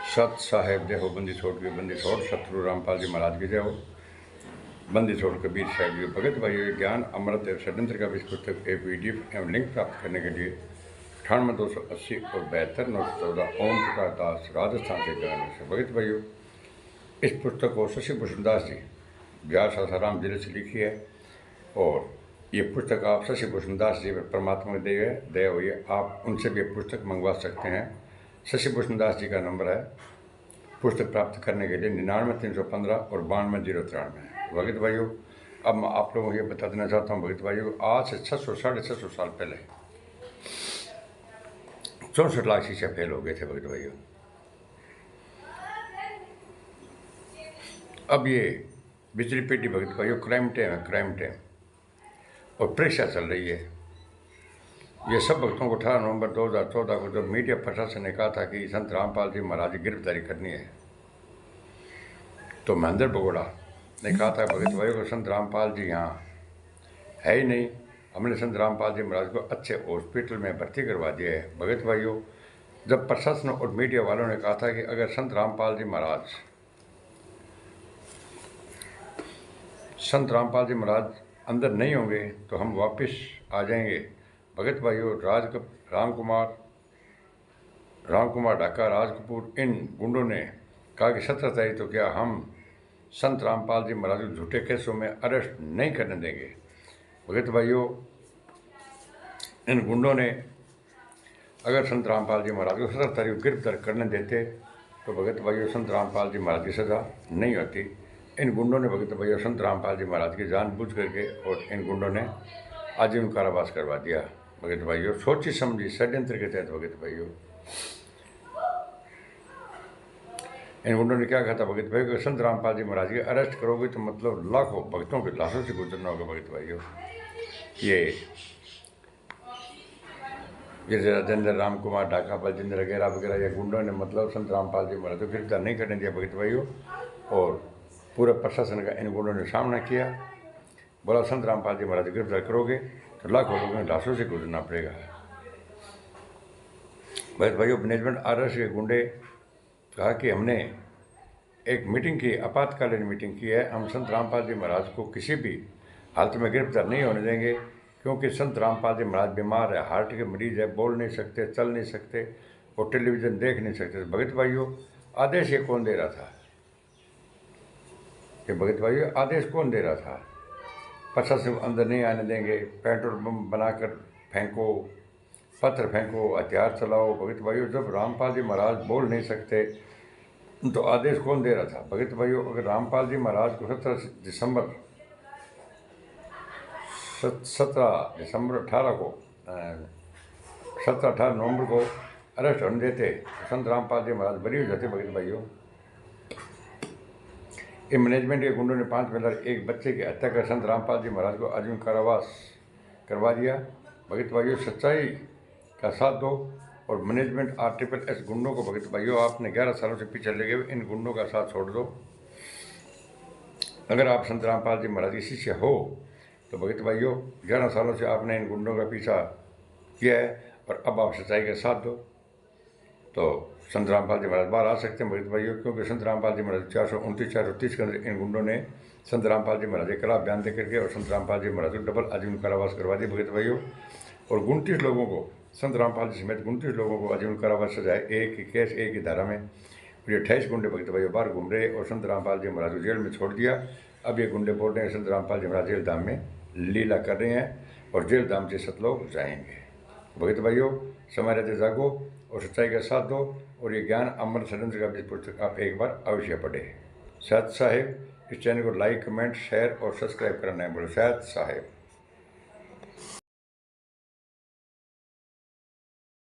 सत साहेब देहो बंदी छोड़ के बंदी छोड़ सतगुरु रामपाल जी महाराज की जय हो। बंदी छोड़ कबीर साहब जी भगत भाई ज्ञान अमृत एवं षड्यंत्र का विश्व पुस्तक एक PDF एवं लिंक प्राप्त करने के लिए 98 280 और 72 914 ओम प्रकाश दास राजस्थान से ज्ञान से भगत भाइयों। इस पुस्तक को शशि भूषण दास जी ब्यास सासाराम जिले से लिखी है और ये पुस्तक आप शशि भूषण दास जी परमात्मा की दया हुई है। आप उनसे भी पुस्तक मंगवा सकते हैं। शशि भूषण दास जी का नंबर है पुस्तक प्राप्त करने के लिए 99 315 और 92 093। भगत भाइयों, अब मैं आप लोगों को ये बता देना चाहता हूँ भगत भाइयों, आज से 600-650 साल पहले 64 लाख शीशे फेल हो गए थे भगत भाइयों। अब ये बिजली पेटी भगत भाइयों क्राइम टाइम है, क्राइम टाइम और परीक्षा चल रही है। ये सब भक्तों को 18 नवंबर 2014 को जब मीडिया प्रशासन ने कहा था कि संत रामपाल जी महाराज की गिरफ्तारी करनी है, तो महेंद्र बगोड़ा ने कहा था भगत भाइयों को संत रामपाल जी यहाँ है ही नहीं, हमने संत रामपाल जी महाराज को अच्छे हॉस्पिटल में भर्ती करवा दिया है। भगत भाइयों, जब प्रशासन और मीडिया वालों ने कहा था कि अगर संत रामपाल जी महाराज अंदर नहीं होंगे तो हम वापस आ जाएंगे। भगत भाइयों, राम कुमार ढाका, राज कपूर, इन गुंडों ने कहा कि 17 तारीख तो क्या हम संत रामपाल जी महाराज को झूठे केसों में अरेस्ट नहीं करने देंगे। भगत भाइयों, इन गुंडों ने अगर संत रामपाल जी महाराज को 17 तारीख को गिरफ्तार करने देते तो भगत भाइयों संत रामपाल जी महाराज की सज़ा नहीं होती। इन गुंडों ने भगत भाइयों संत रामपाल जी महाराज की जानबूझ करके और इन गुंडों ने आजीवन कारावास करवा दिया। भगत भाइयों, सोची समझी षड्यंत्र के तहत भगत भाइयों इन गुंडों ने क्या कहा था भगत भाइयों, संत रामपाल जी महाराज की अरेस्ट करोगे तो मतलब लाखों भक्तों के लाशों से गुजरना होगा। भगत भाइयों, ये राजेंद्र, राम कुमार ढाका, बलजिंदर वगैरह ये गुंडों ने मतलब संत रामपाल जी महाराज को गिरफ्तार नहीं करने दिया भगत भाइयों। और पूरे प्रशासन का इन गुंडों ने सामना किया, बोला संत रामपाल जी महाराज गिरफ्तार करोगे तो लाखों लोगों के लाशों से गुजरना पड़ेगा। भगत भाइयों, मैनेजमेंट RS के गुंडे कहा कि हमने एक मीटिंग की, आपातकालीन मीटिंग की है, हम संत रामपाल जी महाराज को किसी भी हालत में गिरफ्तार नहीं होने देंगे क्योंकि संत रामपाल जी महाराज बीमार है, हार्ट के मरीज है, बोल नहीं सकते, चल नहीं सकते और टेलीविज़न देख नहीं सकते। भगत भाइयों, आदेश ये कौन दे रहा था? कि भगत भाइयों आदेश कौन दे रहा था? प्रशासन को अंदर नहीं आने देंगे, पेट्रोल बम बनाकर फेंको, पत्थर फेंको, हथियार चलाओ। भगत भाइयों, जब रामपाल जी महाराज बोल नहीं सकते तो आदेश कौन दे रहा था? भगत भाइयों, अगर रामपाल जी महाराज को 17 दिसंबर 18 नवंबर को अरेस्ट होने देते तो संत रामपाल जी महाराज बरी हो जाते। भगत भाइयों, ये मैनेजमेंट के गुंडों ने 5 महिला एक बच्चे की हत्या कर संत रामपाल जी महाराज को आजीवन कारावास करवा दिया। भगत भाइयों, सच्चाई का साथ दो और मैनेजमेंट RSS गुंडों को भगत भाइयों आपने 11 सालों से पीछे लगे हुए इन गुंडों का साथ छोड़ दो। अगर आप संत रामपाल जी महाराज की शिष्य हो तो भगत भाइयों 11 सालों से आपने इन गुंडों का पीछा किया है और अब आप सच्चाई का साथ दो तो संत रामपाल जी महाराज बाहर आ सकते हैं। भगत भाइयों, क्योंकि संत रामपाल जी महाराज 429-430 के अंदर इन गुंडों ने संत रामपाल जी महाराज के खिलाफ बयान दे करके और संत रामपाल जी महाराज को डबल आजीवन कारावास करवा दिया। भगत भाइयों, और 29 लोगों को, संत रामपाल जी समेत 29 लोगों को आजीवन कारावास सजाए, एक ही केस, एक ही धारा में। और ये 28 गुंडे भगत भाइयों बाहर घूम रहे और संत रामपाल जी महाराज को जेल में छोड़ दिया। अब ये गुंडे बोल रहे हैं संत रामपाल जी महाराज जेल धाम में लीला कर रहे हैं और जेल धाम से सतलोक जाएंगे। भगत भाइयों, समय रहते जागो और सच्चाई का साथ दो और ये ज्ञान अमृत षड्यंत्र का भी पुस्तक आप एक बार अवश्य पढ़ें। सत साहेब, इस चैनल को लाइक, कमेंट, शेयर और सब्सक्राइब करना है। बोलो सत साहेब।